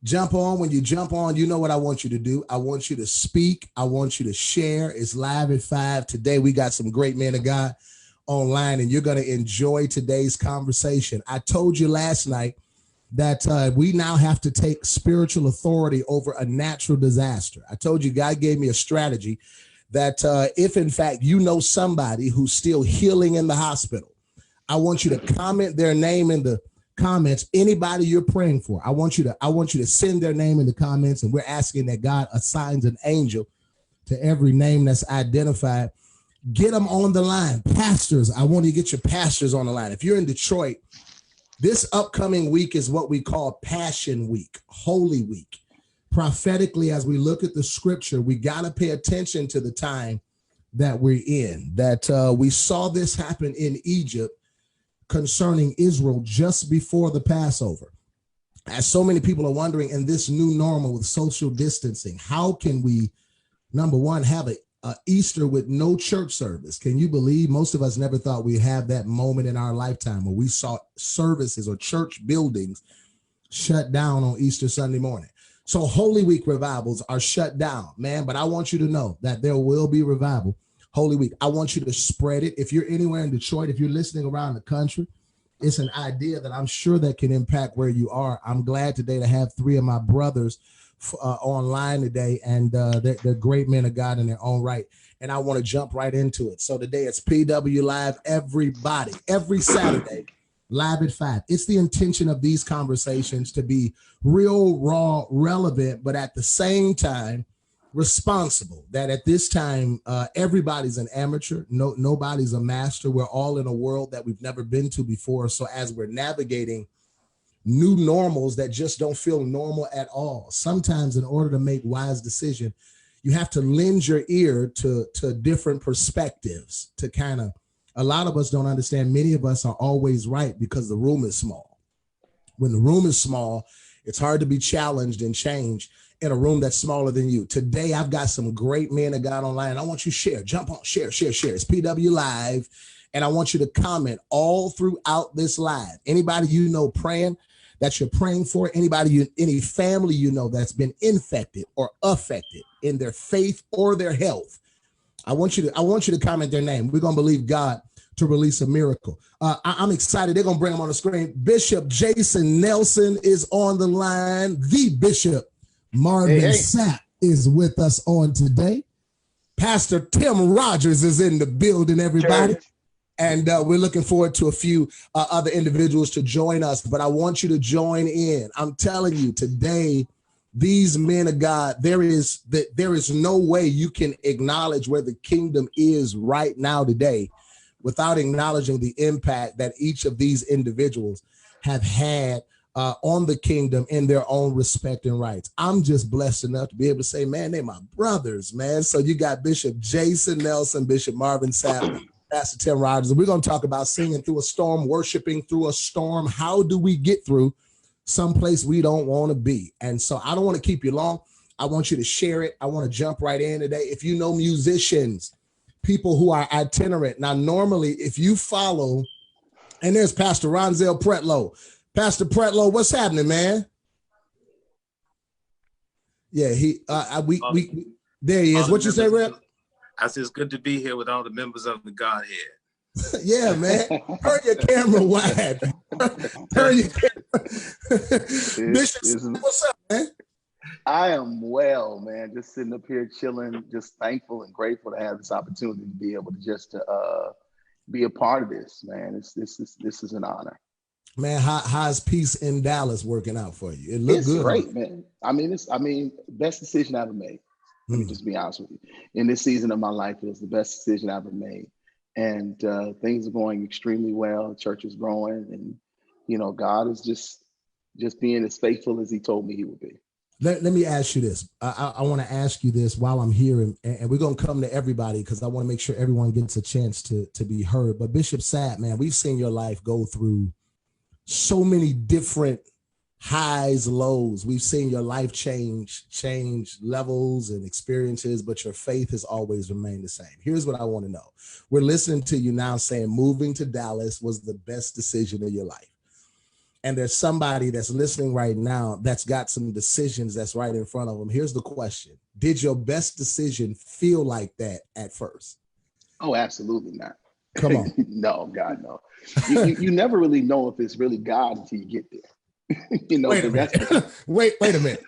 Jump on. When you jump on, you know what I want you to do. I want you to speak. I want you to share. It's live at 5. Today, we got some great men of God online, and you're going to enjoy today's conversation. I told you last night that we now have to take spiritual authority over a natural disaster. I told you God gave me a strategy that if, in fact, you know somebody who's still healing in the hospital, I want you to comment their name in the comments. Anybody you're praying for, I want you to send their name in the comments, and we're asking that God assigns an angel to every name that's identified. Get them on the line. Pastors, I want you to get your pastors on the line. If you're in Detroit, this upcoming week is what we call Passion Week, Holy Week. Prophetically, as we look at the scripture, we got to pay attention to the time that we're in, that we saw this happen in Egypt concerning Israel just before the Passover. As so many people are wondering, in this new normal with social distancing, how can we, number one, have a Easter with no church service? Can you believe most of us never thought we'd have that moment in our lifetime where we saw services or church buildings shut down on Easter Sunday morning? So Holy Week revivals are shut down, man. But I want you to know that there will be revival Holy Week. I want you to spread it. If you're anywhere in Detroit, if you're listening around the country, it's an idea that I'm sure that can impact where you are. I'm glad today to have 3 of my brothers online today, and they're great men of God in their own right. And I want to jump right into it. So today it's PW Live, everybody, every Saturday, live at 5. It's the intention of these conversations to be real, raw, relevant, but at the same time, responsible. That at this time, everybody's an amateur. Nobody's a master. We're all in a world that we've never been to before. So as we're navigating new normals that just don't feel normal at all, sometimes in order to make wise decisions, you have to lend your ear to different perspectives to kind of, a lot of us don't understand. Many of us are always right because the room is small. When the room is small, it's hard to be challenged and changed in a room that's smaller than you. Today, I've got some great men of God online. I want you to share, jump on, share. It's PW Live. And I want you to comment all throughout this live. Anybody you know praying, that you're praying for, any family you know that's been infected or affected in their faith or their health, I want you to comment their name. We're going to believe God to release a miracle. I'm excited. They're going to bring them on the screen. Bishop Jason Nelson is on the line. The Bishop Marvin Sapp is with us on today. Pastor Tim Rogers is in the building, everybody. Church. And we're looking forward to a few other individuals to join us, but I want you to join in. I'm telling you today, these men of God, there is no way you can acknowledge where the kingdom is right now today without acknowledging the impact that each of these individuals have had on the kingdom in their own respect and rights. I'm just blessed enough to be able to say, man, they're my brothers, man. So you got Bishop Jason Nelson, Bishop Marvin Sapp, Pastor Tim Rogers. And we're going to talk about singing through a storm, worshiping through a storm. How do we get through someplace we don't want to be? And so I don't want to keep you long. I want you to share it. I want to jump right in today. If you know musicians, people who are itinerant. Now, normally, if you follow, and there's Pastor Ronzel Pretlow. Pastor Pretlow, what's happening, man? Yeah, we there he is. What you say, Rep? I said it's good to be here with all the members of the Godhead. Yeah, man. Turn your camera wide. Turn your camera. Bishop, what's up, man? I am well, man. Just sitting up here chilling, just thankful and grateful to have this opportunity to be able to just be a part of this, man. This is an honor. Man, how's peace in Dallas working out for you? It looks good. Great, man. I mean, best decision I ever made. Let me just be honest with you. In this season of my life, it was the best decision I ever made. And things are going extremely well. The church is growing, and God is just being as faithful as He told me He would be. Let me ask you this. I want to ask you this while I'm here, and we're going to come to everybody because I want to make sure everyone gets a chance to be heard. But Bishop Sapp, man, we've seen your life go through so many different highs, lows. We've seen your life change levels and experiences, but your faith has always remained the same. Here's what I want to know. We're listening to you now saying moving to Dallas was the best decision of your life. and there's somebody that's listening right now that's got some decisions that's right in front of them. Here's the question. Did your best decision feel like that at first? Oh, absolutely not. Come on. No, God, no. You never really know if it's really God until you get there. Wait a minute. wait a minute.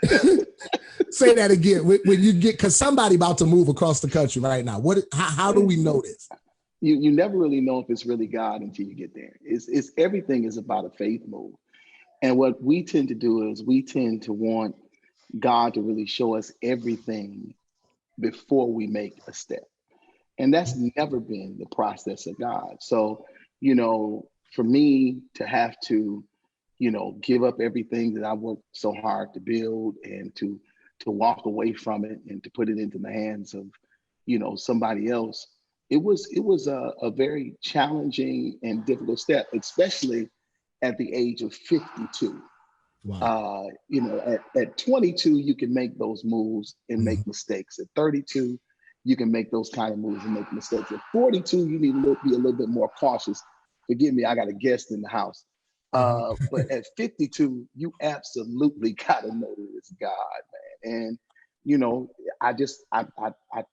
Say that again. When you get, because somebody about to move across the country right now. How do we know this? You never really know if it's really God until you get there. It's everything is about a faith move. And what we tend to do is we tend to want God to really show us everything before we make a step. And that's never been the process of God. So, for me to have to, give up everything that I worked so hard to build and to walk away from it and to put it into the hands of, somebody else, it was a very challenging and difficult step, especially at the age of 52. Wow. At 22, you can make those moves and make mistakes. At 32, you can make those kind of moves and make mistakes. At 42, you need to be a little bit more cautious. Forgive me, I got a guest in the house. But at 52, you absolutely got to know that it's God, man. And, I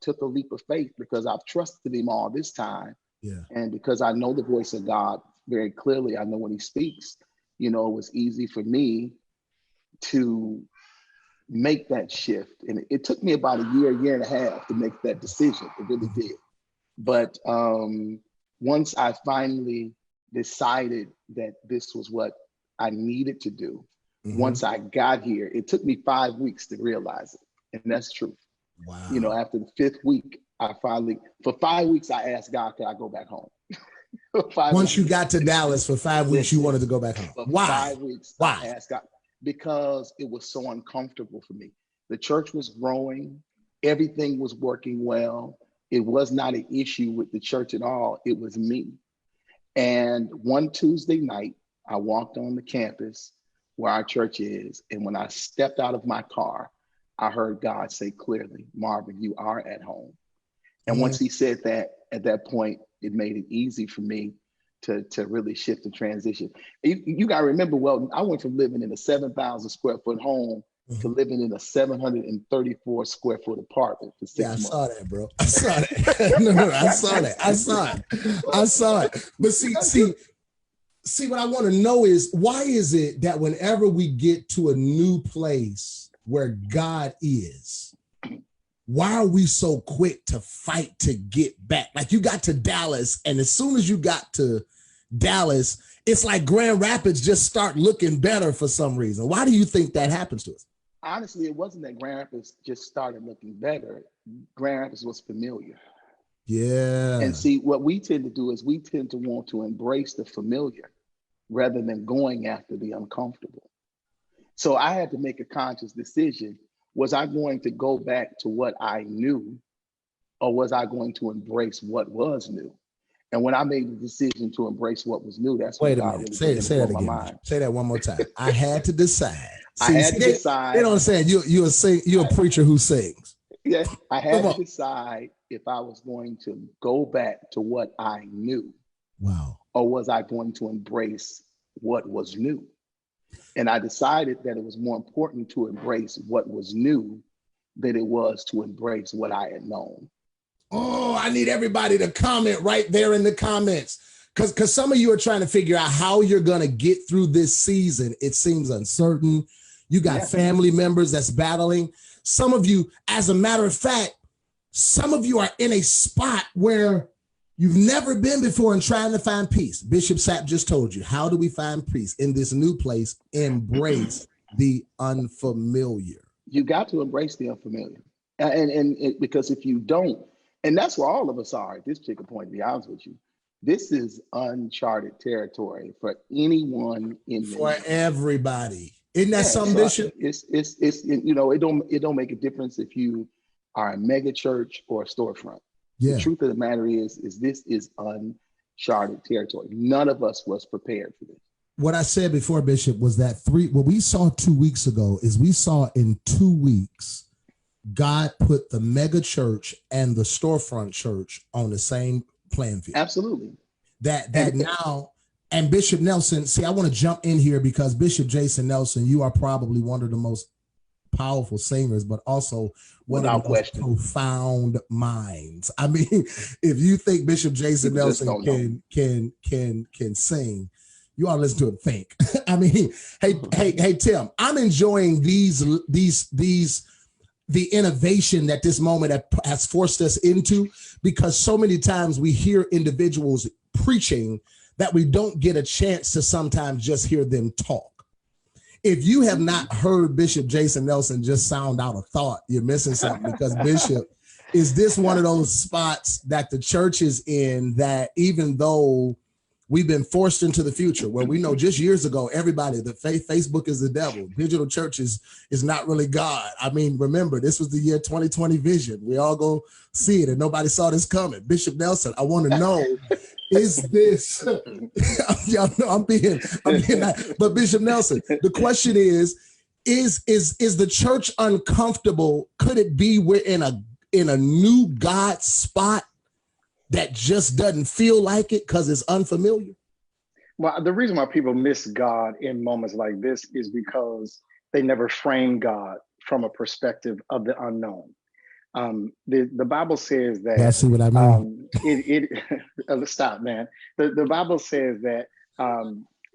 took a leap of faith because I've trusted him all this time. Yeah. And because I know the voice of God very clearly, I know when he speaks, it was easy for me to make that shift. And it took me about a year and a half to make that decision. It really did. But once I finally decided that this was what I needed to do, once I got here, it took me 5 weeks to realize it. And that's true. Wow. After the 5th week, for 5 weeks, I asked God, could I go back home? Once you got to Dallas for 5 weeks, you wanted to go back home. Why? 5 weeks, Why? I asked God, because it was so uncomfortable for me. The church was growing. Everything was working well. It was not an issue with the church at all. It was me. And one Tuesday night, I walked on the campus where our church is. And when I stepped out of my car, I heard God say clearly, Marvin, you are at home. And once he said that, at that point, it made it easy for me to really shift and transition. You got to remember, well, I went from living in a 7,000 square foot home to living in a 734 square foot apartment for 6 months. I saw that, bro. I saw that. No, I saw it. But see, what I want to know is, why is it that whenever we get to a new place where God is, why are we so quick to fight to get back? Like, you got to Dallas, and as soon as you got to Dallas, it's like Grand Rapids just start looking better for some reason. Why do you think that happens to us? Honestly, it wasn't that Grand Rapids just started looking better. Grand Rapids was familiar. Yeah. And see, what we tend to do is we tend to want to embrace the familiar rather than going after the uncomfortable. So I had to make a conscious decision. Was I going to go back to what I knew, or was I going to embrace what was new? And when I made the decision to embrace what was new, that's what God really say that again. Mind. Say that one more time. I had to decide. I had to decide. They don't understand. You're a preacher who sings. Yeah, I had to decide if I was going to go back to what I knew. Wow. Or was I going to embrace what was new? And I decided that it was more important to embrace what was new than it was to embrace what I had known. Oh, I need everybody to comment right there in the comments. Because some of you are trying to figure out how you're going to get through this season. It seems uncertain. You got family members that's battling. Some of you, as a matter of fact, some of you are in a spot where you've never been before and trying to find peace. Bishop Sapp just told you, how do we find peace in this new place? Embrace the unfamiliar. You got to embrace the unfamiliar. And because if you don't, and that's where all of us are at this particular point, to be honest with you, this is uncharted territory for anyone for everybody. Isn't that something, Bishop? It's it don't make a difference if you are a mega church or a storefront. Yeah. The truth of the matter is this is uncharted territory. None of us was prepared for this. What I said before, Bishop, was that what we saw 2 weeks ago is we saw in 2 weeks, God put the mega church and the storefront church on the same playing field. Absolutely. That now, And Bishop Nelson, see, I want to jump in here because Bishop Jason Nelson, you are probably one of the most powerful singers, but also one of the most profound minds. I mean, if you think Bishop Jason Nelson can sing, you ought to listen to him think. I mean, hey, Tim, I'm enjoying the innovation that this moment has forced us into, because so many times we hear individuals preaching that we don't get a chance to sometimes just hear them talk. If you have not heard Bishop Jason Nelson just sound out a thought, you're missing something, because Bishop, is this one of those spots that the church is in that even though we've been forced into the future where we know just years ago, everybody, the Facebook is the devil. Digital church is not really God. I mean, remember, this was the year 2020 vision. We all go see it and nobody saw this coming. Bishop Nelson, I want to know, is this, I'm being, but Bishop Nelson, the question is the church uncomfortable? Could it be we're in a new God spot that just doesn't feel like it because it's unfamiliar? Well, the reason why people miss God in moments like this is because they never frame God from a perspective of the unknown. The Bible says that. Yeah, I see what I mean. Stop, man. The Bible says that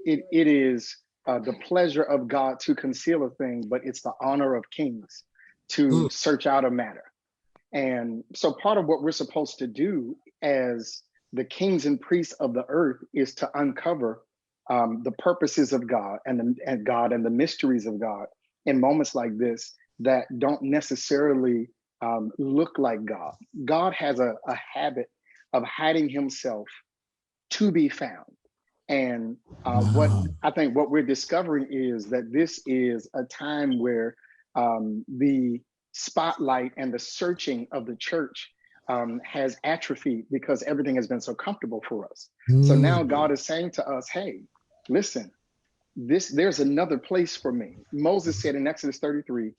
it is the pleasure of God to conceal a thing, but it's the honor of kings to search out a matter. And so part of what we're supposed to do as the kings and priests of the earth is to uncover the purposes of God and the mysteries of God in moments like this that don't necessarily look like God. God has a habit of hiding himself to be found. And what we're discovering is that this is a time where the spotlight and the searching of the church has atrophied because everything has been so comfortable for us. So now God is saying to us, hey, listen, there's another place for me. Moses said in Exodus 33,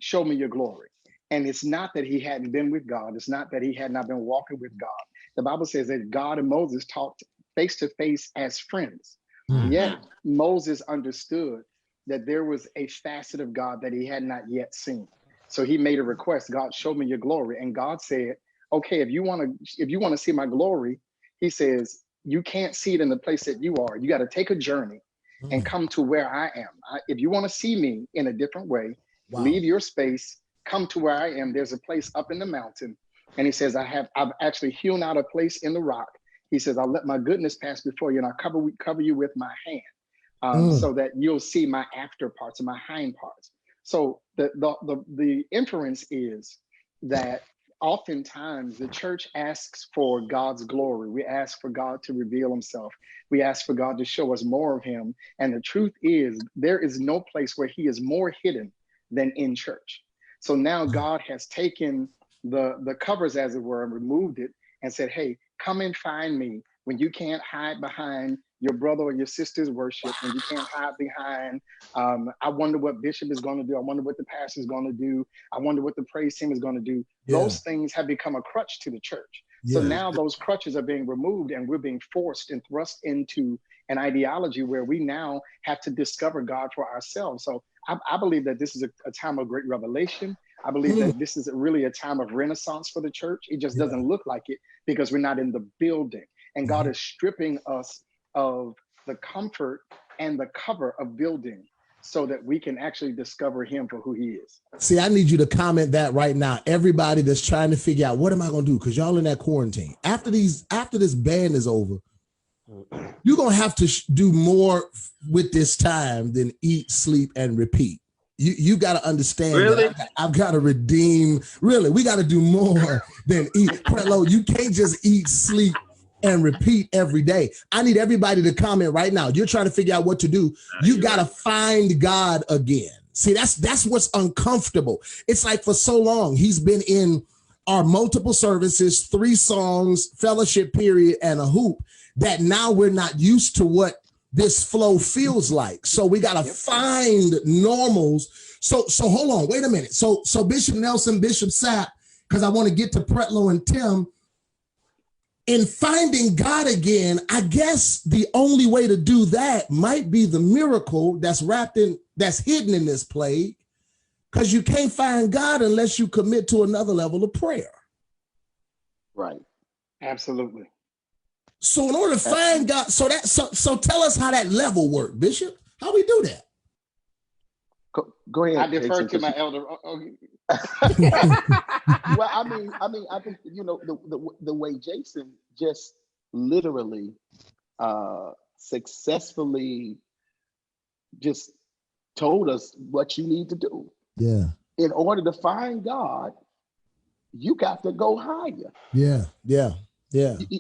show me your glory. And it's not that he hadn't been with God. It's not that he had not been walking with God. The Bible says that God and Moses talked face to face as friends. Yet Moses understood that there was a facet of God that he had not yet seen. So he made a request, God, show me your glory. And God said, okay, if you want to see my glory, he says, you can't see it in the place that you are. You got to take a journey and come to where I am. If you want to see me in a different way, leave your space, come to where I am. There's a place up in the mountain. And he says, I've actually hewn out a place in the rock. He says, I'll let my goodness pass before you and I'll cover you with my hand so that you'll see my after parts and my hind parts. So the inference is that oftentimes the church asks for God's glory. We ask for God to reveal himself. We ask for God to show us more of him. And the truth is, there is no place where he is more hidden than in church. So now God has taken the covers, as it were, and removed it and said, hey, come and find me when you can't hide behind your brother or your sister's worship, when you can't hide behind, I wonder what Bishop is going to do. I wonder what the pastor is going to do. I wonder what the praise team is going to do. Yeah. Those things have become a crutch to the church. Yeah. So now those crutches are being removed and we're being forced and thrust into an ideology where we now have to discover God for ourselves. So I believe that this is a time of great revelation. I believe that this is really a time of renaissance for the church. It just doesn't look like it because we're not in the building. And God is stripping us of the comfort and the cover of building so that we can actually discover him for who he is. See, I need you to comment that right now. Everybody that's trying to figure out, what am I going to do? Because y'all in that quarantine. After this ban is over, you're going to have to do more with this time than eat, sleep, and repeat. You got to understand that I've got to redeem. Really, we got to do more than eat. Pretlow, you can't just eat, sleep, and repeat every day. I need everybody to comment right now. You're trying to figure out what to do. You got to find God again. See, that's what's uncomfortable. It's like for so long, he's been in our multiple services, 3 songs, fellowship period, and a hoop, that now we're not used to what this flow feels like. So we got to find normals. So hold on, wait a minute. So Bishop Nelson, Bishop Sapp, because I want to get to Pretlow and Tim. in finding God again, I guess the only way to do that might be the miracle that's hidden in this plague, because you can't find God unless you commit to another level of prayer. Right. Absolutely. So in order to find God, so tell us how that level worked, Bishop. How we do that? Go ahead. I defer Jason, to my elder. Well, I mean, I think, you know, the way Jason just literally successfully just told us what you need to do. Yeah. In order to find God, you got to go higher. Yeah.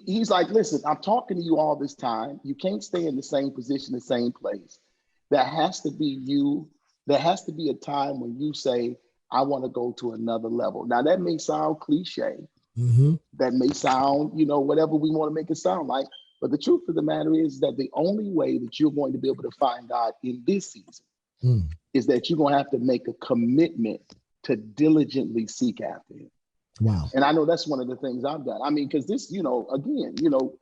He's like, listen, I'm talking to you all this time. You can't stay in the same position, the same place. There has to be you. There has to be a time when you say, I want to go to another level. Now, that may sound cliche. Mm-hmm. That may sound, you know, whatever we want to make it sound like. But the truth of the matter is that the only way that you're going to be able to find God in this season is that you're going to have to make a commitment to diligently seek after him. Wow. And I know that's one of the things I've done. I mean, because this, you know, again, you know,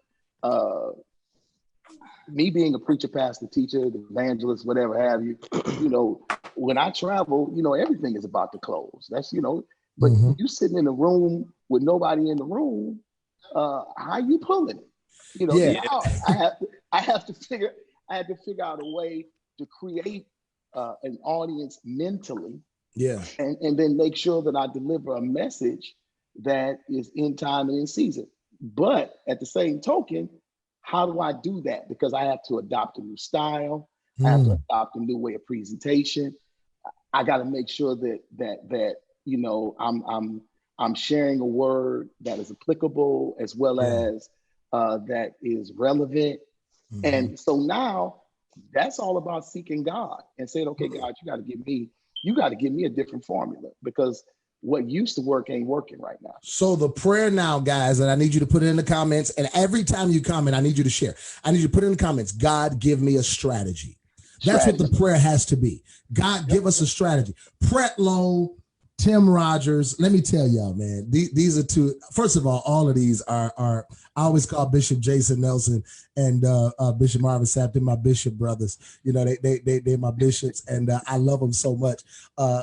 me being a preacher, pastor, teacher, evangelist, whatever have you, you know, when I travel, you know, everything is about the clothes. That's, you know, but you sitting in a room with nobody in the room, how you pulling it? You know, now I had to figure out a way to create an audience mentally. Yeah. And then make sure that I deliver a message that is in time and in season. But at the same token, how do I do that? Because I have to adopt a new style. I have to adopt a new way of presentation. I got to make sure that you know, I'm sharing a word that is applicable as well as that is relevant. And so now that's all about seeking God and saying, okay, God, you got to give me a different formula, because what used to work ain't working right now. So the prayer now, guys, and I need you to put it in the comments. And every time you comment, I need you to share. I need you to put it in the comments. God, give me a strategy. That's what the prayer has to be. God, give us a strategy. Pretlow, Tim Rogers. Let me tell y'all, man, these are two. First of all of these are I always call Bishop Jason Nelson and Bishop Marvin Sapp. They're my bishop brothers. You know, they're my bishops, and I love them so much,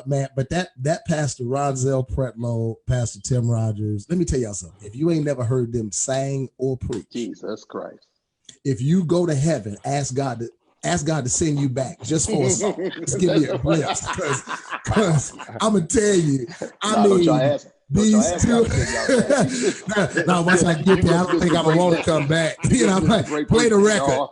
man. But that Pastor Ronzel Pretlow, Pastor Tim Rogers. Let me tell y'all something. If you ain't never heard them sing or preach, Jesus Christ. If you go to heaven, ask God to send you back just for a song. Just give me a glimpse, because I'm gonna tell you. These two. Now once I get there, I don't think I'm gonna want to come back. You know, I'm like, play the record.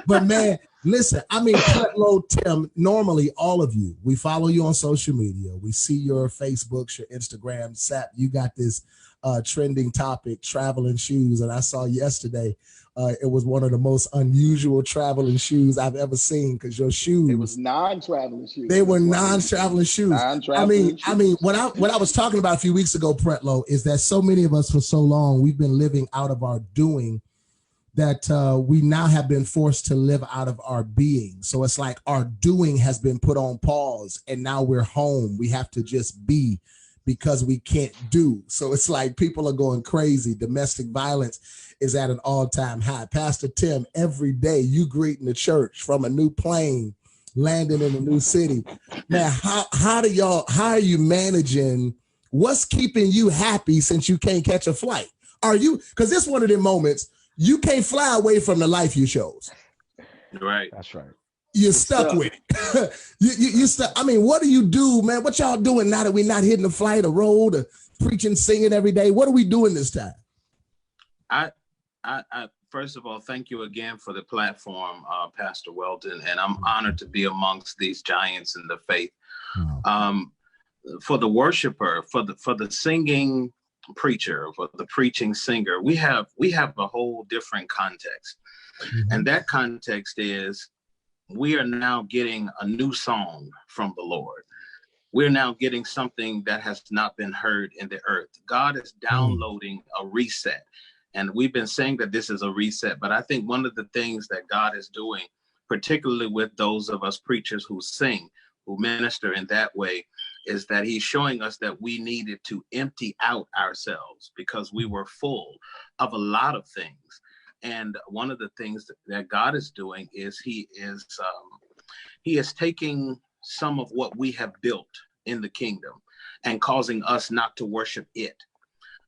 But man, listen. I mean, Pretlow, Tim. Normally, all of you, we follow you on social media. We see your Facebooks, your Instagram. Sapp, you got this trending topic, traveling shoes, and I saw yesterday. It was one of the most unusual traveling shoes I've ever seen, because your shoes. It was non-traveling shoes. They were non-traveling shoes. I mean, what I was talking about a few weeks ago, Pretlow, is that so many of us for so long, we've been living out of our doing, that we now have been forced to live out of our being. So it's like our doing has been put on pause, and now we're home. We have to just be, because we can't do. So it's like people are going crazy. Domestic violence is at an all-time high. Pastor Tim, every day you greeting the church from a new plane, landing in a new city. Man, how are you managing? What's keeping you happy since you can't catch a flight? Because this one of them moments, you can't fly away from the life you chose. Right. That's right. You're stuck with it. you stuck. I mean, what do you do, man? What y'all doing now that we're not hitting the flight, a road, or preaching, singing every day? What are we doing this time? I first of all, thank you again for the platform, Pastor Weldon, and I'm honored to be amongst these giants in the faith. For the worshiper, for the singing preacher, for the preaching singer, we have a whole different context, and that context is, we are now getting a new song from the Lord. We're now getting something that has not been heard in the earth. God is downloading a reset. And we've been saying that this is a reset, but I think one of the things that God is doing, particularly with those of us preachers who sing, who minister in that way, is that he's showing us that we needed to empty out ourselves because we were full of a lot of things. And one of the things that God is doing is he is taking some of what we have built in the kingdom and causing us not to worship it.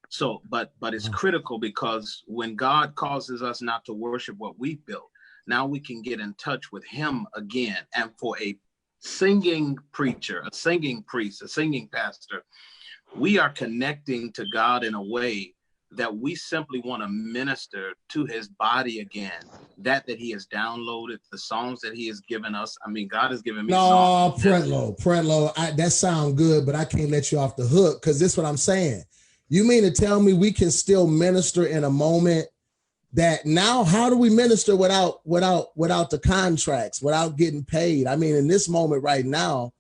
So, but it's critical, because when God causes us not to worship what we built, now we can get in touch with him again. And for a singing preacher, a singing priest, a singing pastor, we are connecting to God in a way that we simply want to minister to his body again, that he has downloaded, the songs that he has given us. I mean, God has given me songs. Pretlow, that sounds good, but I can't let you off the hook, because this is what I'm saying. You mean to tell me we can still minister in a moment that now, how do we minister without the contracts, without getting paid? I mean, in this moment right now,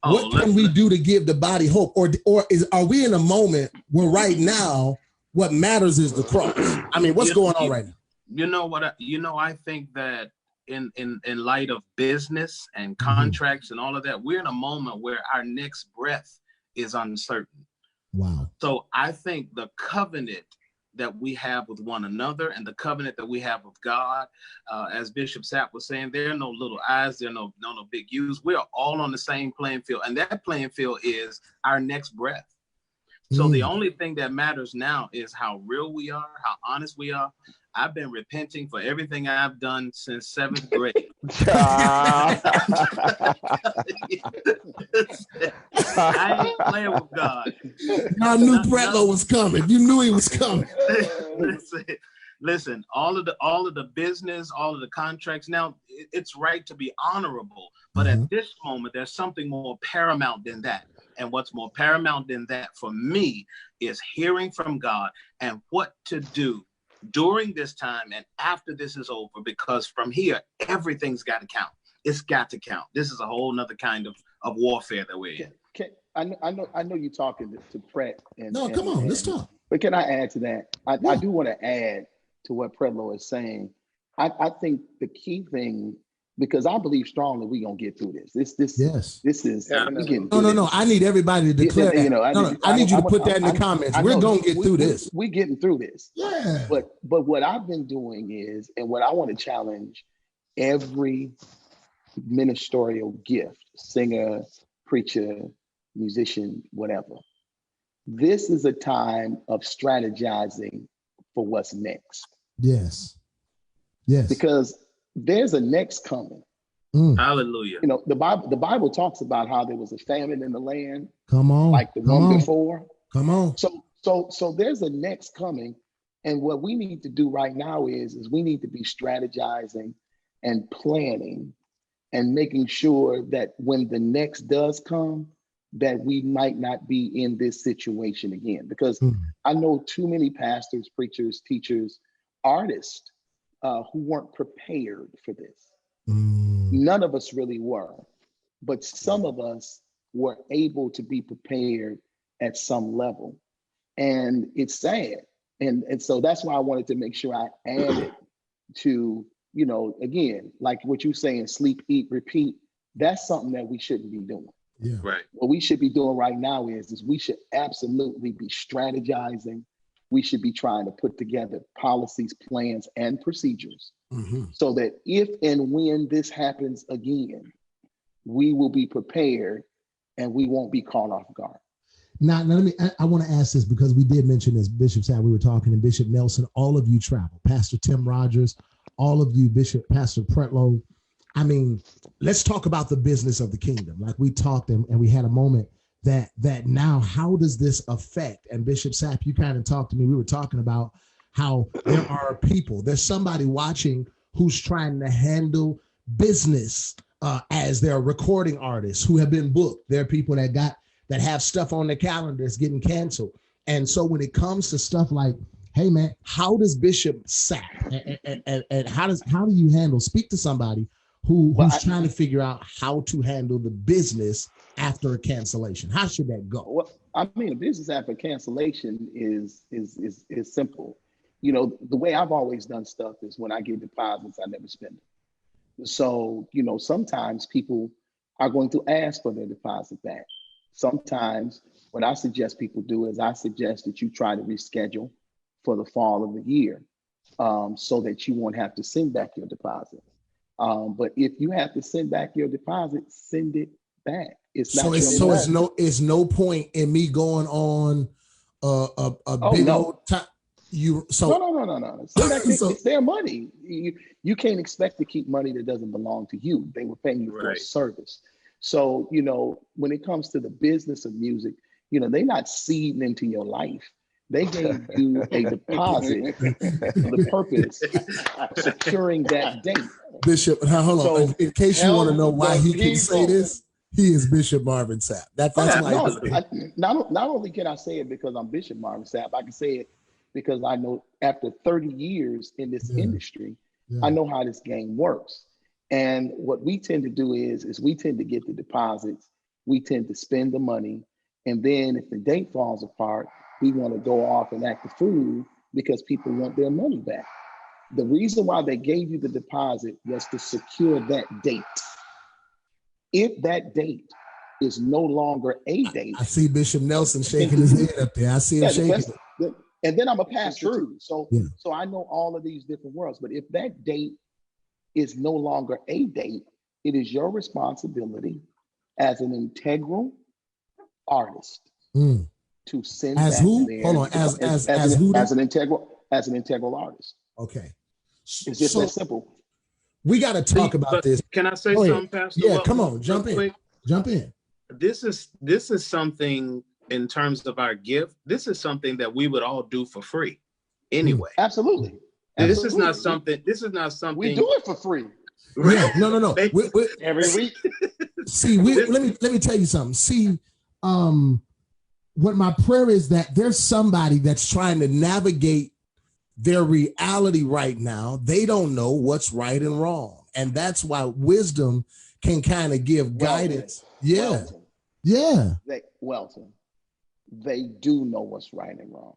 what can we do to give the body hope? Or are we in a moment where right now what matters is the cross? I mean, what's going on right now? You know what? I think that in light of business and contracts and all of that, we're in a moment where our next breath is uncertain. Wow. So I think the covenant that we have with one another and the covenant that we have with God, as Bishop Sapp was saying, there are no little I's, there are no big U's. We are all on the same playing field, and that playing field is our next breath. So the only thing that matters now is how real we are, how honest we are. I've been repenting for everything I've done since 7th grade. I ain't playing with God. I knew Pretlow was coming. You knew he was coming. Listen, all of the business, all of the contracts. Now, it's right to be honorable, but at this moment, there's something more paramount than that. And what's more paramount than that for me is hearing from God and what to do during this time and after this is over, because from here, everything's got to count. It's got to count. This is a whole nother kind of warfare that we're in. I know you're talking to Pret. Come on, let's talk. But can I add to that? I do want to add to what Pretlow is saying. I think the key thing, because I believe strongly we're gonna get through this. This is no. I need everybody to declare that. I need you to put that in the comments. We're gonna get through this. We're getting through this. Yeah. But what I've been doing is, and what I want to challenge every ministerial gift, singer, preacher, musician, whatever. This is a time of strategizing for what's next. Yes. Because there's a next coming. Hallelujah. You know, the Bible talks about how there was a famine in the land. Come on. Like the one before. Come on. So there's a next coming. And what we need to do right now is we need to be strategizing and planning and making sure that when the next does come, that we might not be in this situation again. Because I know too many pastors, preachers, teachers, artists who weren't prepared for this. None of us really were, but some of us were able to be prepared at some level. And it's sad. And so that's why I wanted to make sure I added to, again, like what you're saying, sleep, eat, repeat. That's something that we shouldn't be doing. Yeah. Right. What we should be doing right now is we should absolutely be strategizing. We should be trying to put together policies, plans, and procedures so that if and when this happens again, we will be prepared and we won't be caught off guard. Now I want to ask this, because we did mention this, Bishop Sapp, we were talking, and Bishop Nelson, all of you travel, Pastor Tim Rogers, all of you, Pastor Pretlow. I mean, let's talk about the business of the kingdom. Like we talked and we had a moment that now, how does this affect? And Bishop Sapp, you kind of talked to me. We were talking about how there are people, there's somebody watching who's trying to handle business as their recording artists who have been booked. There are people that have stuff on their calendars getting canceled. And so when it comes to stuff like, hey man, how does Bishop Sapp and how do you handle, speak to somebody who's trying to figure out how to handle the business after a cancellation? How should that go? Well, I mean, a business after cancellation is simple. The way I've always done stuff is when I get deposits, I never spend it. So, sometimes people are going to ask for their deposit back. Sometimes what I suggest people do is I suggest that you try to reschedule for the fall of the year, so that you won't have to send back your deposit. But if you have to send back your deposit, send it back. It's not it's no point in me going on a big old time. No. Send back it's their money. You can't expect to keep money that doesn't belong to you. They were paying you for a service. So, when it comes to the business of music, they're not seeding into your life. They gave you a deposit for the purpose of securing that date. Bishop, hold on. In case you want to know why he can say this, he is Bishop Marvin Sapp. That's why. Not only can I say it because I'm Bishop Marvin Sapp, I can say it because I know after 30 years in this industry, I know how this game works. And what we tend to do is we tend to get the deposits, we tend to spend the money, and then if the date falls apart, we want to go off and act the fool because people want their money back. The reason why they gave you the deposit was to secure that date. If that date is no longer a date. I see Bishop Nelson shaking his head up there. I see him shaking. And then I'm a pastor too. So I know all of these different worlds. But if that date is no longer a date, it is your responsibility as an integral artist to send as back who? their, Hold on, as an integral artist. Okay. It's just that simple. We got to talk about this. Can I say something, Pastor? Yeah, come on, jump in. This is something in terms of our gift. This is something that we would all do for free anyway. Absolutely. This is not something. We do it for free. Yeah, no. Every week. See, let me tell you something. See, what my prayer is that there's somebody that's trying to navigate their reality right now. They don't know what's right and wrong. And that's why wisdom can kind of give guidance. Welton, they do know what's right and wrong.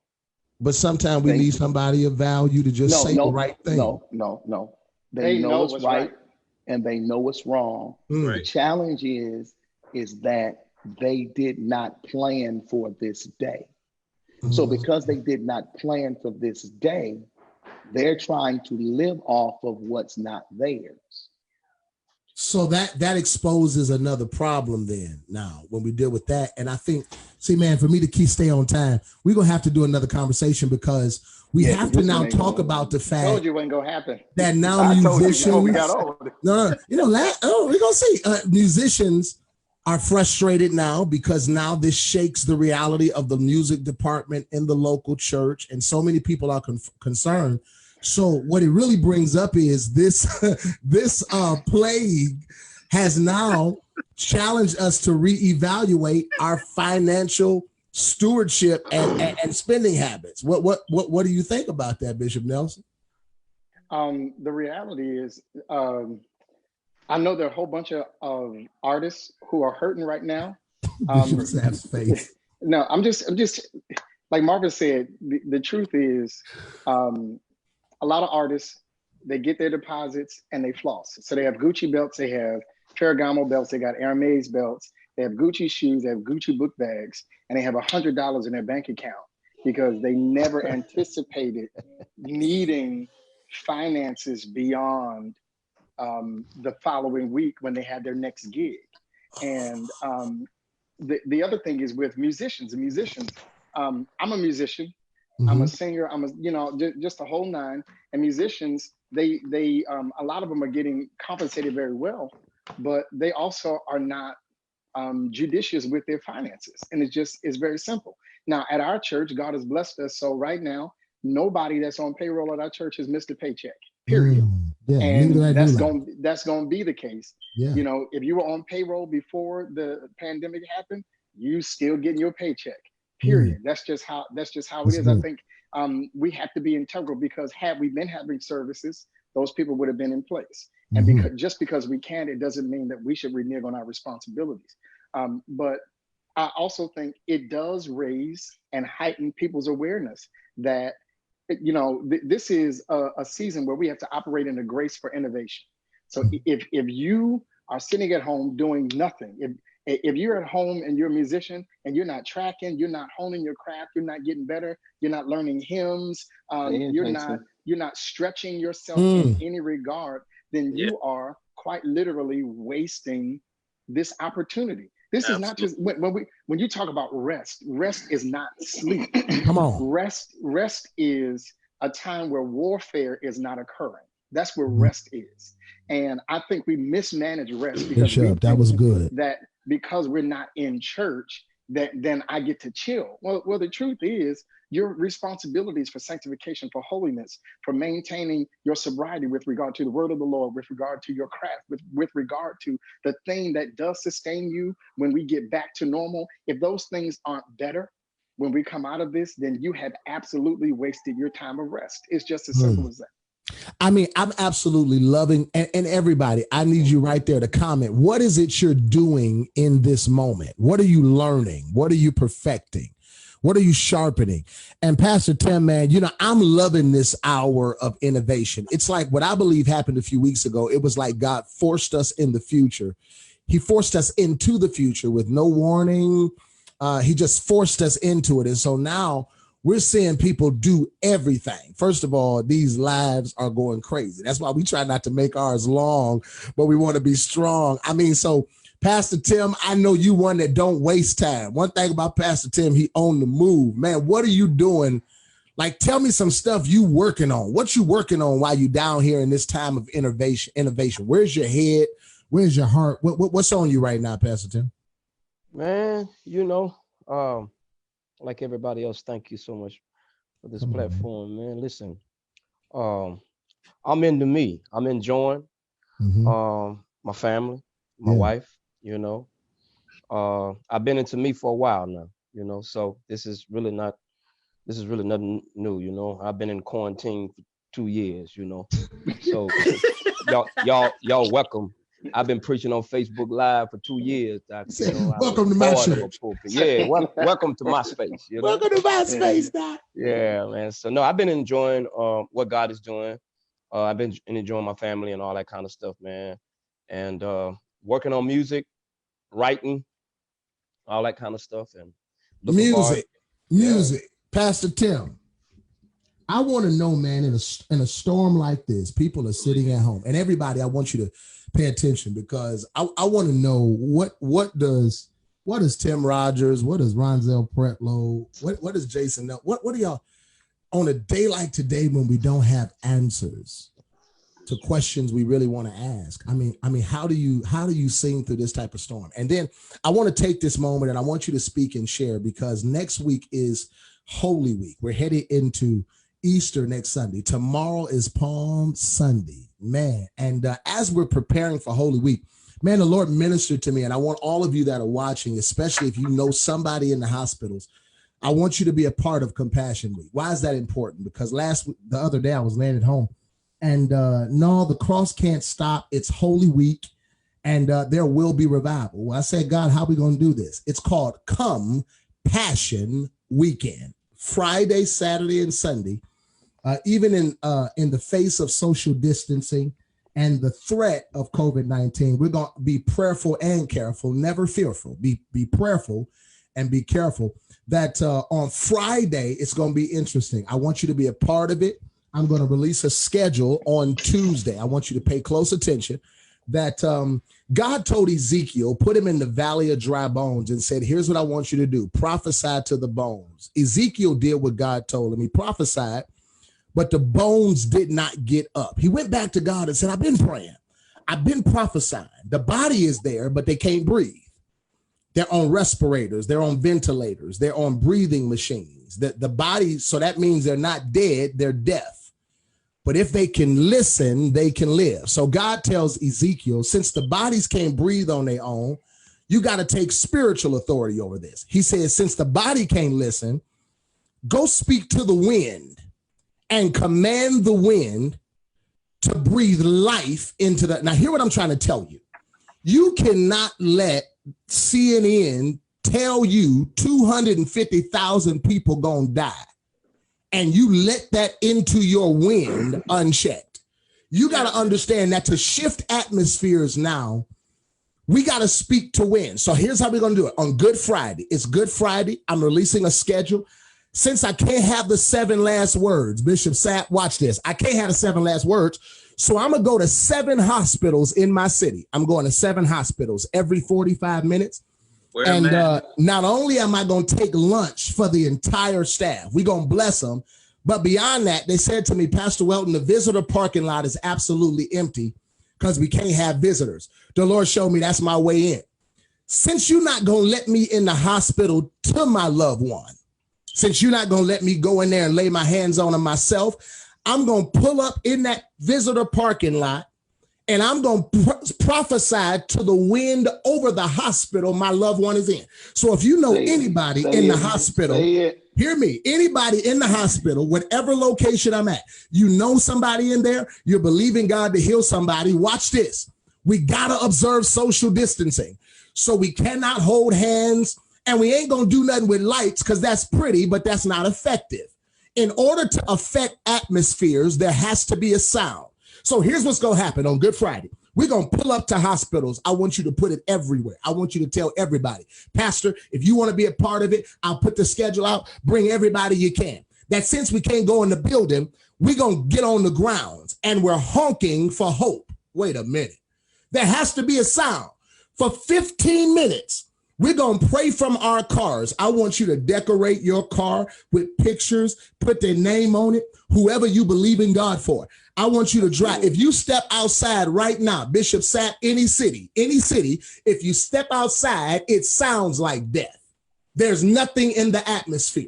But sometimes we need somebody of value to just say the right thing. No. They know what's right and they know what's wrong. Right. The challenge is that they did not plan for this day. So because they did not plan for this day, they're trying to live off of what's not theirs. So that exposes another problem then now when we deal with that. And I think, see, man, for me to stay on time, we're going to have to do another conversation because we have to now talk about the fact. I told you it wasn't going to happen. That now musicians. We got old. No, we're going to see. Musicians are frustrated now because now this shakes the reality of the music department in the local church. And so many people are concerned. So what it really brings up is this plague has now challenged us to reevaluate our financial stewardship and spending habits. What do you think about that, Bishop Nelson? The reality is, I know there are a whole bunch of artists who are hurting right now. No, I'm just like Marvin said. The truth is, a lot of artists, they get their deposits and they floss. So they have Gucci belts, they have Ferragamo belts, they got Hermes belts, they have Gucci shoes, they have Gucci book bags, and they have $100 in their bank account because they never anticipated needing finances beyond the following week when they had their next gig. And the other thing is with musicians. I'm a musician. I'm a singer. Just the whole nine. And musicians, they a lot of them are getting compensated very well, but they also are not judicious with their finances. And it's very simple. Now at our church, God has blessed us. So right now, nobody that's on payroll at our church has missed a paycheck. Period. And that's going to be the case. Yeah. If you were on payroll before the pandemic happened, you still getting your paycheck. Period. That's just how it is. I think we have to be integral because had we been having services, those people would have been in place. And because we can, it doesn't mean that we should renege on our responsibilities. But I also think it does raise and heighten people's awareness that, this is a season where we have to operate in the grace for innovation. So if you are sitting at home doing nothing. If you're at home and you're a musician and you're not tracking, you're not honing your craft, you're not getting better, you're not learning hymns, you're not stretching yourself in any regard, then you are quite literally wasting this opportunity. This is not just when you talk about rest is not sleep. Come on. Rest is a time where warfare is not occurring. That's where rest is. And I think we mismanage rest because that was good. That because we're not in church, that then I get to chill. Well, the truth is your responsibilities for sanctification, for holiness, for maintaining your sobriety with regard to the word of the Lord, with regard to your craft, with regard to the thing that does sustain you when we get back to normal. If those things aren't better when we come out of this, then you have absolutely wasted your time of rest. It's just as simple as that. I mean, I'm absolutely loving, and everybody, I need you right there to comment. What is it you're doing in this moment? What are you learning? What are you perfecting? What are you sharpening? And Pastor Tim, man, you know, I'm loving this hour of innovation. It's like what I believe happened a few weeks ago. It was like God forced us in the future. He forced us into the future with no warning. He just forced us into it. And so now we're seeing people do everything. First of all, these lives are going crazy. That's why we try not to make ours long, but we want to be strong. I mean, so Pastor Tim, I know you one that don't waste time. One thing about Pastor Tim, he on the move. Man, what are you doing? Like, tell me some stuff you working on. What you working on while you down here in this time of innovation? Where's your head? Where's your heart? What's on you right now, Pastor Tim? Man, you know, like everybody else, thank you so much for this platform, man. Listen, I'm into me. I'm enjoying my family, my wife, you know. I've been into me for a while now, you know, so this is really nothing new, you know. I've been in quarantine for 2 years, you know. So y'all welcome. I've been preaching on Facebook Live for 2 years. Welcome to my church. Yeah, welcome to my space. You know? Welcome to my space, Doc. Yeah, man. So no, I've been enjoying what God is doing. I've been enjoying my family and all that kind of stuff, man. And working on music, writing, all that kind of stuff. And music. Pastor Tim, I want to know, man, in a storm like this, people are sitting at home, and everybody, I want you to pay attention because I want to know what does Tim Rogers, what does Ronzel Pretlow, what does Jason know? What are y'all on a day like today when we don't have answers to questions we really want to ask? I mean, how do you sing through this type of storm? And then I want to take this moment and I want you to speak and share because next week is Holy Week. We're headed into Easter next Sunday. Tomorrow is Palm Sunday, man. And as we're preparing for Holy Week, man, the Lord ministered to me. And I want all of you that are watching, especially if you know somebody in the hospitals, I want you to be a part of Compassion Week. Why is that important? Because the other day I was laying at home and no, the cross can't stop. It's Holy Week and there will be revival. Well, I said, God, how are we going to do this? It's called Compassion Weekend. Friday, Saturday, and Sunday. Even in the face of social distancing and the threat of COVID-19, we're going to be prayerful and careful, never fearful. Be prayerful and be careful that on Friday, it's going to be interesting. I want you to be a part of it. I'm going to release a schedule on Tuesday. I want you to pay close attention that God told Ezekiel, put him in the valley of dry bones and said, here's what I want you to do. Prophesy to the bones. Ezekiel did what God told him. He prophesied, but the bones did not get up. He went back to God and said, I've been praying. I've been prophesying. The body is there, but they can't breathe. They're on respirators. They're on ventilators. They're on breathing machines. The body, so that means they're not dead. They're deaf. But if they can listen, they can live. So God tells Ezekiel, since the bodies can't breathe on their own, you got to take spiritual authority over this. He says, since the body can't listen, go speak to the wind and command the wind to breathe life into the. Now, hear what I'm trying to tell you. You cannot let CNN tell you 250,000 people gonna die and you let that into your wind unchecked. You got to understand that to shift atmospheres now, We got to speak to win. So here's how we're going to do it. On Good Friday, it's Good Friday. I'm releasing a schedule. Since I can't have the 7 last words, Bishop Sapp, watch this. I can't have the 7 last words. So I'm going to go to 7 hospitals in my city. I'm going to 7 hospitals every 45 minutes. And not only am I going to take lunch for the entire staff, we're going to bless them. But beyond that, they said to me, Pastor Welton, the visitor parking lot is absolutely empty because we can't have visitors. The Lord showed me that's my way in. Since you're not going to let me in the hospital to my loved one, since you're not going to let me go in there and lay my hands on them myself, I'm going to pull up in that visitor parking lot and I'm going to prophesy to the wind over the hospital my loved one is in. So if you know anybody in the hospital, hear me, anybody in the hospital, whatever location I'm at, you know somebody in there, you're believing God to heal somebody, watch this. We got to observe social distancing. So we cannot hold hands and we ain't going to do nothing with lights because that's pretty, but that's not effective. In order to affect atmospheres, there has to be a sound. So here's what's going to happen on Good Friday. We're going to pull up to hospitals. I want you to put it everywhere. I want you to tell everybody, Pastor, if you want to be a part of it, I'll put the schedule out. Bring everybody you can. That since we can't go in the building, we're going to get on the grounds and we're honking for hope. Wait a minute. There has to be a sound. For 15 minutes, we're going to pray from our cars. I want you to decorate your car with pictures, put their name on it, whoever you believe in God for. I want you to drive. If you step outside right now, Bishop Sapp, any city, if you step outside, it sounds like death. There's nothing in the atmosphere.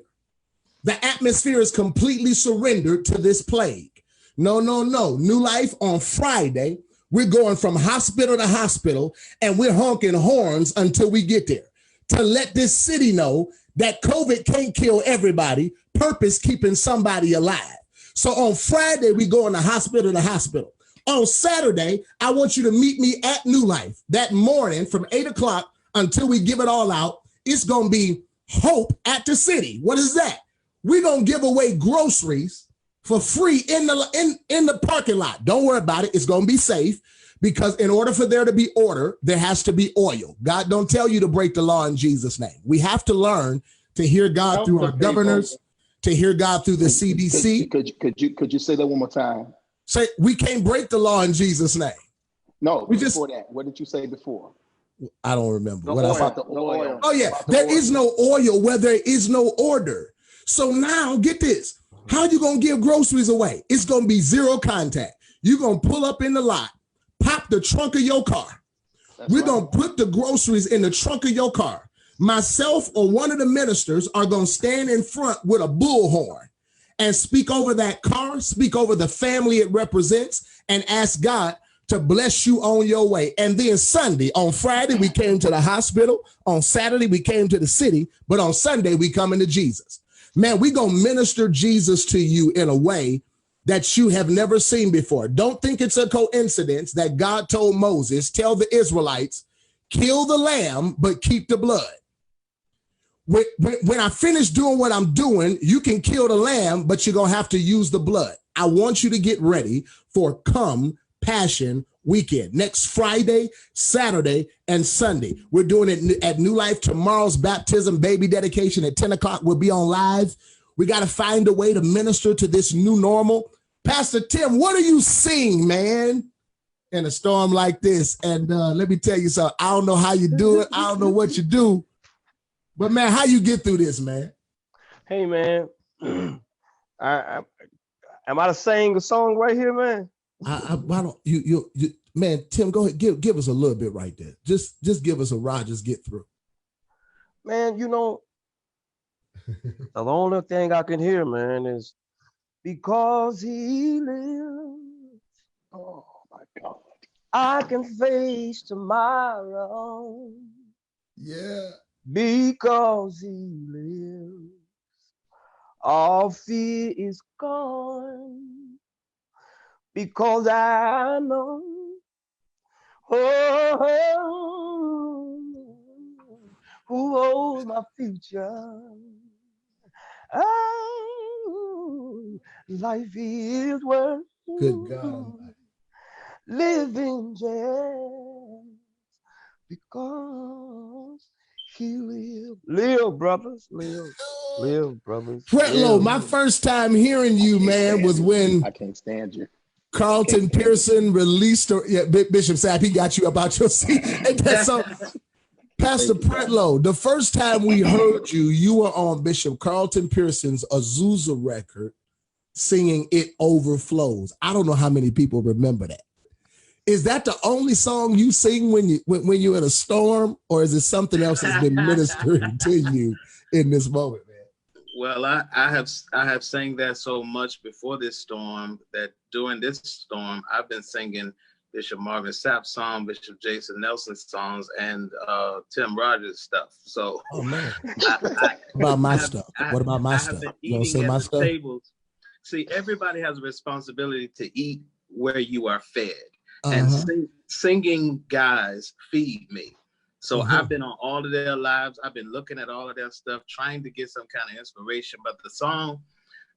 The atmosphere is completely surrendered to this plague. No. New Life on Friday. We're going from hospital to hospital and we're honking horns until we get there to let this city know that COVID can't kill everybody, purpose keeping somebody alive. So on Friday, we go in the hospital to hospital. On Saturday, I want you to meet me at New Life that morning from 8 o'clock until we give it all out. It's going to be hope at the city. What is that? We're going to give away groceries for free in the parking lot. Don't worry about it. It's going to be safe because in order for there to be order, there has to be oil. God don't tell you to break the law in Jesus' name. We have to learn to hear God through our governors, to hear God through the CDC. Could you say that one more time? Say, we can't break the law in Jesus' name. No, before that, what did you say before? I don't remember. About the oil. Oh, yeah. There is no oil where there is no order. So now get this. How you going to give groceries away? It's going to be zero contact. You're going to pull up in the lot, pop the trunk of your car. We're going to put the groceries in the trunk of your car. Myself or one of the ministers are going to stand in front with a bullhorn and speak over that car, speak over the family it represents, and ask God to bless you on your way. And then on Friday, we came to the hospital. On Saturday, we came to the city. But on Sunday, we come into Jesus. Man, we're going to minister Jesus to you in a way that you have never seen before. Don't think it's a coincidence that God told Moses, tell the Israelites, kill the lamb, but keep the blood. When I finish doing what I'm doing, you can kill the lamb, but you're going to have to use the blood. I want you to get ready for Compassion Weekend. Next Friday, Saturday, and Sunday. We're doing it at New Life. Tomorrow's baptism, baby dedication at 10 o'clock. We'll be on live. We got to find a way to minister to this new normal. Pastor Tim, what are you seeing, man, in a storm like this? And let me tell you something. I don't know how you do it. I don't know what you do. But, man, how you get through this, man? Hey, man. Am I to sing a song right here, man? Why don't you man, Tim, go ahead, give us a little bit right there. Just give us a Rogers get through. Man, the only thing I can hear, man, is because he lives. Oh my God. I can face tomorrow. Yeah. Because he lives. All fear is gone. Because I know, who holds my future. Oh, life is worth Good God. living just because he live. Live, brothers, live. Live, brothers. Pretlow, Live. my first time hearing you, man, was when I can't stand you. Carlton Pearson released, Bishop Sapp, he got you about your seat. Ain't that so? Pastor Pretlow, the first time we heard you, you were on Bishop Carlton Pearson's Azusa record singing It Overflows. I don't know how many people remember that. Is that the only song you sing when you're in a storm, or is it something else that's been ministering to you in this moment, man? Well, I have sang that so much before this storm that during this storm, I've been singing Bishop Marvin Sapp song, Bishop Jason Nelson songs, and Tim Rogers stuff. So, oh man, what about my stuff? What about my stuff? You don't say my stuff? Tables. See, everybody has a responsibility to eat where you are fed, and singing guys feed me. So I've been on all of their lives. I've been looking at all of their stuff, trying to get some kind of inspiration. But the song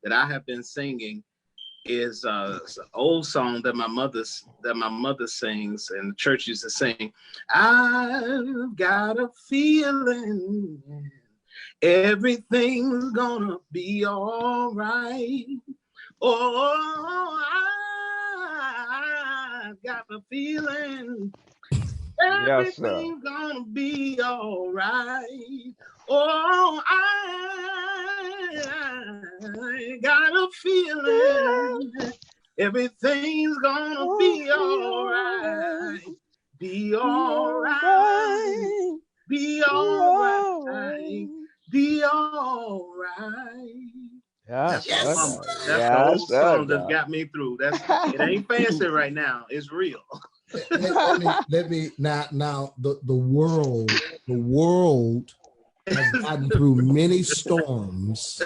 that I have been singing is an old song that my mother sings, and the church used to sing. I've got a feeling everything's gonna be all right. Oh, I've got a feeling everything's gonna be all right. Oh, I got a feeling everything's gonna be all right. Be all right. Be all right. Be all right. That's the old song that got me through. It ain't fancy right now. It's real. let me now the world has gotten through many storms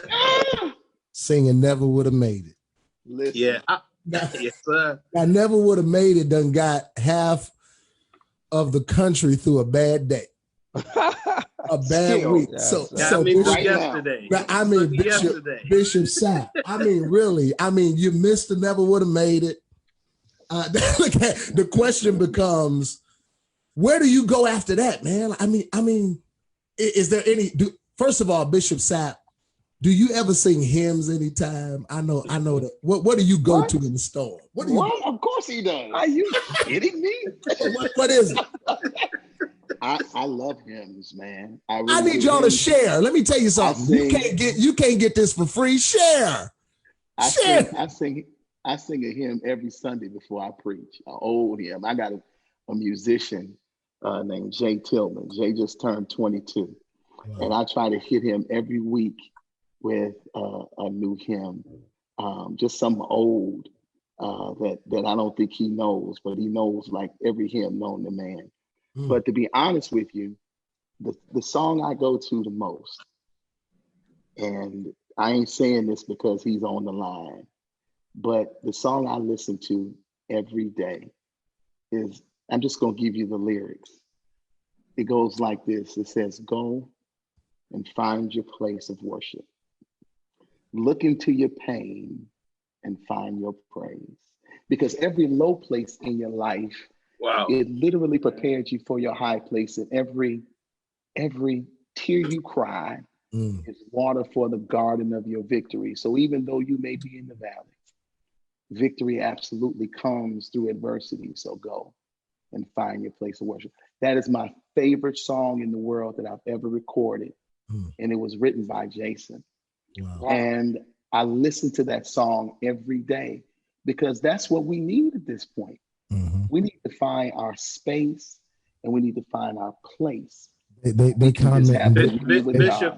singing Never Would Have Made It. Listen. Yeah. Yes, sir. I Never Would Have Made It done got half of the country through a bad day. A bad week. So Bishop, yesterday. I mean, Bishop Sapp. I mean, really. I mean, you missed the Never Would Have Made It. The question becomes, where do you go after that, man? I mean, is there any? First of all, Bishop Sapp, do you ever sing hymns anytime? I know that. What do you go to in the storm? What do you? What? Of course he does. Are you kidding me? What is it? I love hymns, man. I need y'all to share. Let me tell you something. You can't get this for free. Share. I sing a hymn every Sunday before I preach. An old hymn. I got a musician named Jay Tillman. Jay just turned 22, and I try to hit him every week with a new hymn, just some old that I don't think he knows, but he knows like every hymn known to man. But to be honest with you, the song I go to the most, and I ain't saying this because he's on the line, but the song I listen to every day is, I'm just going to give you the lyrics. It goes like this. It says, go and find your place of worship. Look into your pain and find your praise. Because every low place in your life, it literally prepared you for your high place. And every tear you cry is water for the garden of your victory. So even though you may be in the valley, victory absolutely comes through adversity. So go and find your place of worship. That is my favorite song in the world that I've ever recorded. And it was written by Jason. Wow. And I listen to that song every day because that's what we need at this point. We need to find our space and we need to find our place. They comment.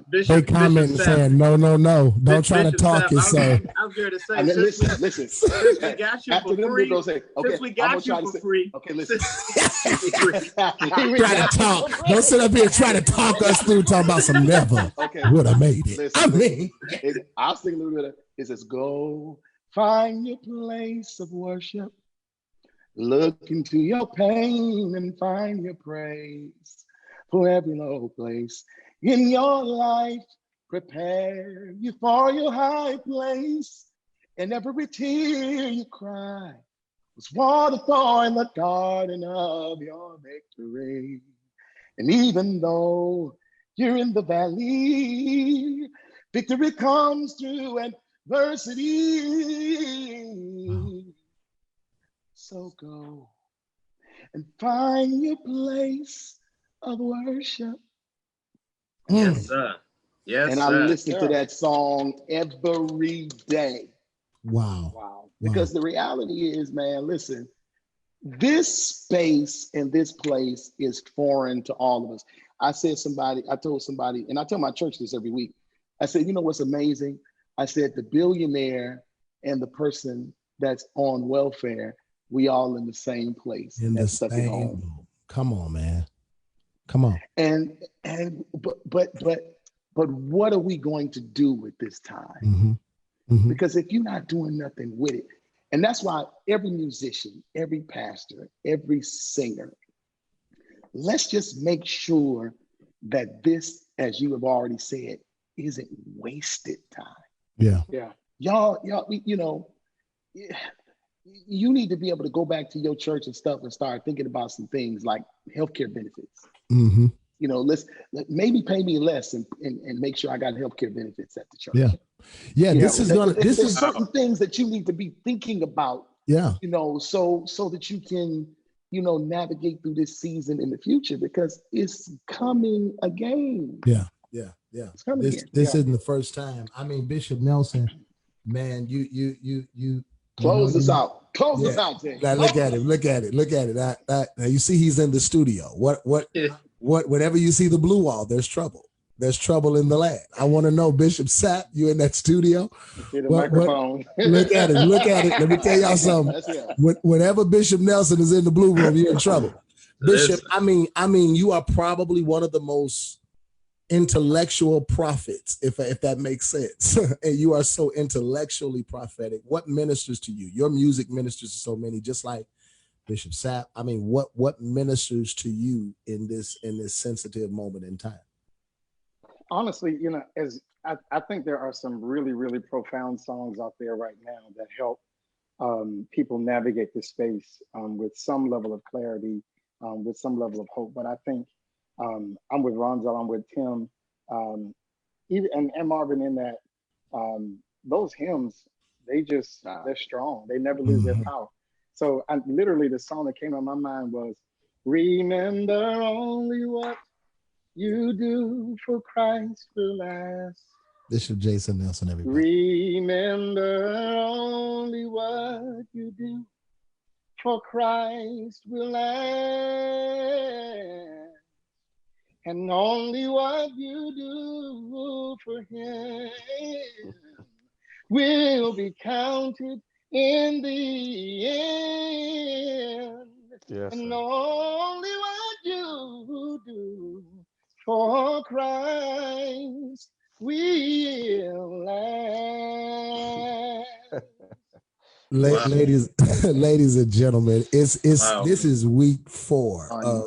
They comment and saying, no, don't try to talk it, sir. I was going to say, listen. Since we got you for free, since we got you for free. Okay, listen. Try to talk. Don't sit up here and try to talk us through talking about some Never Would Have Made It. I'll sing a little bit of it. It says, go find your place of worship. Look into your pain and find your praise. For every low place in your life, prepare you for your high place. And every tear you cry was waterfall in the garden of your victory. And even though you're in the valley, victory comes through adversity. So go and find your place of worship. Yes, sir. Yes, and sir. I listen to that song every day. Wow. Because the reality is, man, listen, this space and this place is foreign to all of us. I told somebody, and I tell my church this every week. I said, you know what's amazing? I said, the billionaire and the person that's on welfare, we all in the same place. In the same. Come on, man. Come on. But what are we going to do with this time? Because if you're not doing nothing with it, and that's why every musician, every pastor, every singer, let's just make sure that this, as you have already said, isn't wasted time. Yeah. Y'all, you know, you need to be able to go back to your church and stuff and start thinking about some things like healthcare benefits. You know, maybe pay me less and make sure I got healthcare benefits at the church. Yeah. This is certain things that you need to be thinking about. Yeah. You know, so that you can, you know, navigate through this season in the future, because it's coming again. Yeah. It's coming again. This isn't the first time. I mean, Bishop Nelson, man, you close us out. Close us out, Tim. Now look at it. Now you see he's in the studio. Whenever you see the blue wall, there's trouble. There's trouble in the land. I want to know, Bishop Sapp, you in that studio? Microphone. Look at it. Let me tell y'all something. Whenever Bishop Nelson is in the blue room, you're in trouble. Bishop, I mean, you are probably one of the most intellectual prophets, if that makes sense. And you are so intellectually prophetic. What ministers to you? Your music ministers to so many, just like Bishop Sapp. I mean, what ministers to you in this sensitive moment in time? Honestly, you know, as I think there are some really, really profound songs out there right now that help people navigate this space with some level of clarity, with some level of hope. But I think I'm with Ronzel, I'm with Tim, even and Marvin in that those hymns, they're strong. They never lose their power. So literally the song that came to my mind was, remember only what you do for Christ will last. Bishop Jason Nelson, everybody. Remember only what you do for Christ will last. And only what you do for him will be counted in the end. Yes, and only what you do for Christ will last. Ladies and gentlemen, this is week 4 of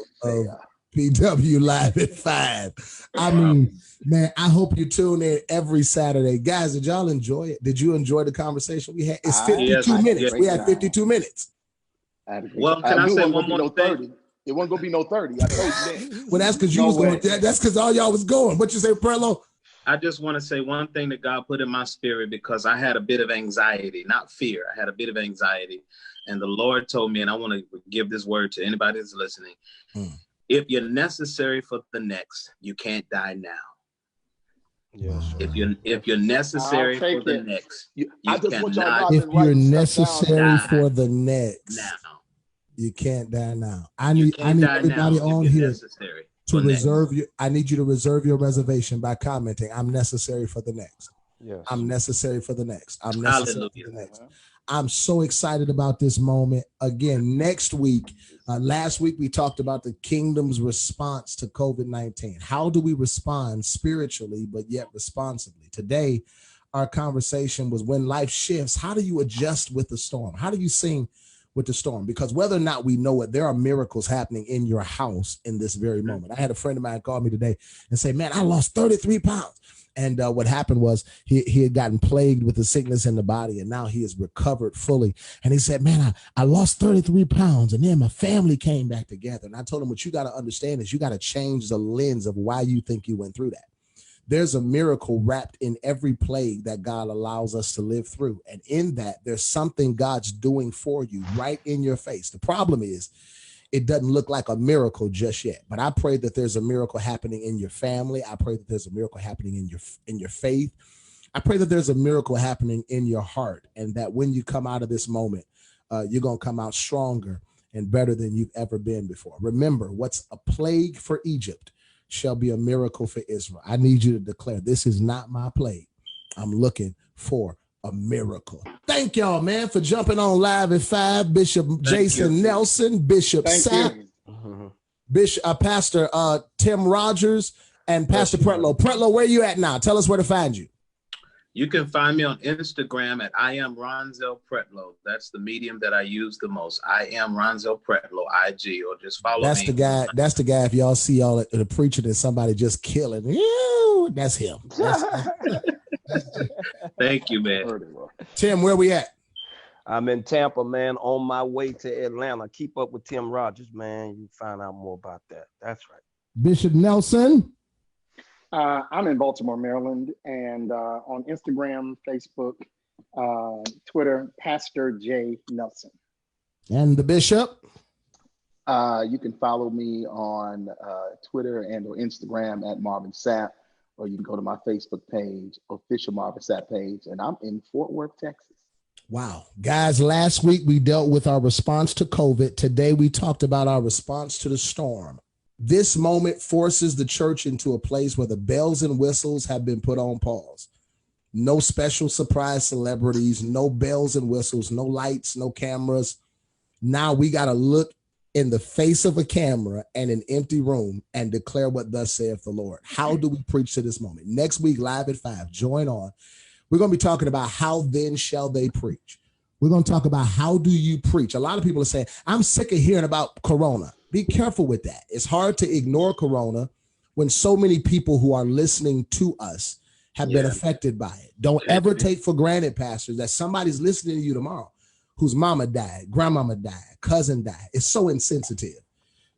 PW Live at 5. I mean, man, I hope you tune in every Saturday. Guys, did y'all enjoy it? Did you enjoy the conversation we had? It's 52 minutes. We had 52 minutes. Well, can I say one more thing? It wasn't gonna be no 30. I told you that. Well, that's because you was going. That's because all y'all was going. What you say, Pretlow? I just want to say one thing that God put in my spirit, because I had a bit of anxiety, not fear. I had a bit of anxiety, and the Lord told me, and I want to give this word to anybody that's listening. If you're necessary for the next, you can't die now. Yes. If you're necessary for the next, you cannot. If you're necessary for the next, now you can't die now. I need everybody on here to reserve your. I need you to reserve your reservation by commenting, "I'm necessary for the next." Yes. I'm necessary for the next. I'm necessary for the next. I'm so excited about this moment. Again, next week, last week we talked about the kingdom's response to COVID-19. How do we respond spiritually, but yet responsibly? Today, our conversation was when life shifts, how do you adjust with the storm? How do you sing with the storm, because whether or not we know it, there are miracles happening in your house in this very moment. I had a friend of mine call me today and say, man, I lost 33 pounds. And what happened was he had gotten plagued with the sickness in the body, and now he has recovered fully. And he said, man, I lost 33 pounds, and then my family came back together. And I told him, what you got to understand is you got to change the lens of why you think you went through that. There's a miracle wrapped in every plague that God allows us to live through. And in that, there's something God's doing for you right in your face. The problem is, it doesn't look like a miracle just yet, but I pray that there's a miracle happening in your family. I pray that there's a miracle happening in your faith. I pray that there's a miracle happening in your heart, and that when you come out of this moment, you're going to come out stronger and better than you've ever been before. Remember, what's a plague for Egypt shall be a miracle for Israel. I need you to declare, this is not my plague. I'm looking for a miracle. Thank y'all, man, for jumping on Live at 5. Bishop Jason Nelson, Bishop Sapp, Bishop Pastor Tim Rogers, and Pastor Pretlow. Pretlow, where you at now? Tell us where to find you. You can find me on Instagram at I am Ronzel Pretlow. That's the medium that I use the most. I am Ronzel Pretlow, IG, or just follow me. That's the guy. If y'all see y'all at the preacher and somebody just killing, that's him. Thank you, man. Tim, where we at? I'm in Tampa, man, on my way to Atlanta. Keep up with Tim Rogers, man. You find out more about that. That's right. Bishop Nelson. I'm in Baltimore, Maryland, and on Instagram, Facebook, Twitter, Pastor J. Nelson. And the bishop? You can follow me on Twitter and or Instagram at Marvin Sapp, or you can go to my Facebook page, official Marvin Sapp page, and I'm in Fort Worth, Texas. Wow. Guys, last week we dealt with our response to COVID. Today we talked about our response to the storm. This moment forces the church into a place where the bells and whistles have been put on pause. No special surprise celebrities, no bells and whistles, no lights, no cameras. Now we got to look in the face of a camera and an empty room and declare what thus saith the Lord. How do we preach to this moment? Next week, Live at 5, join on. We're going to be talking about how then shall they preach. We're going to talk about how do you preach. A lot of people are saying, I'm sick of hearing about Corona. Be careful with that. It's hard to ignore Corona when so many people who are listening to us have been affected by it. Don't ever take for granted, pastors, that somebody's listening to you tomorrow whose mama died, grandmama died, cousin died. It's so insensitive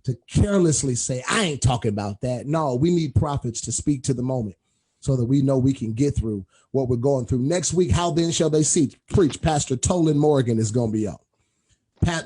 to carelessly say, I ain't talking about that. No, we need prophets to speak to the moment so that we know we can get through what we're going through. Next week, how then shall they preach? Pastor Tolan Morgan is going to be on.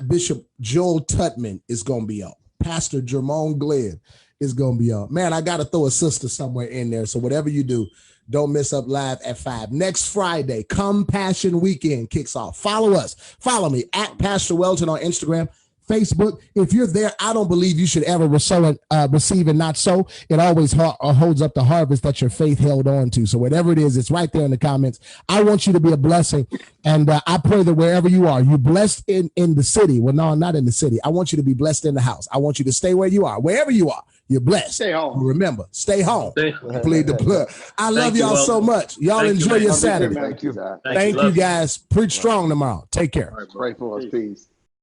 Bishop Joel Tutman is going to be on. Pastor Jermone Glenn is going to be on. Man, I got to throw a sister somewhere in there. So whatever you do, don't miss up Live at 5. Next Friday, Compassion Weekend kicks off. Follow us. Follow me at Pastor Welton on Instagram, Facebook. If you're there, I don't believe you should ever receive and not sow. It always holds up the harvest that your faith held on to. So whatever it is, it's right there in the comments. I want you to be a blessing. And I pray that wherever you are, you're blessed in the city. Well, no, not in the city. I want you to be blessed in the house. I want you to stay where you are. Wherever you are, you're blessed. Stay home. Remember, stay home. Plead the blood. I love y'all so much. Y'all enjoy your Saturday. Thank you. Thank you, guys. Preach strong tomorrow. Take care. Pray for us. Peace.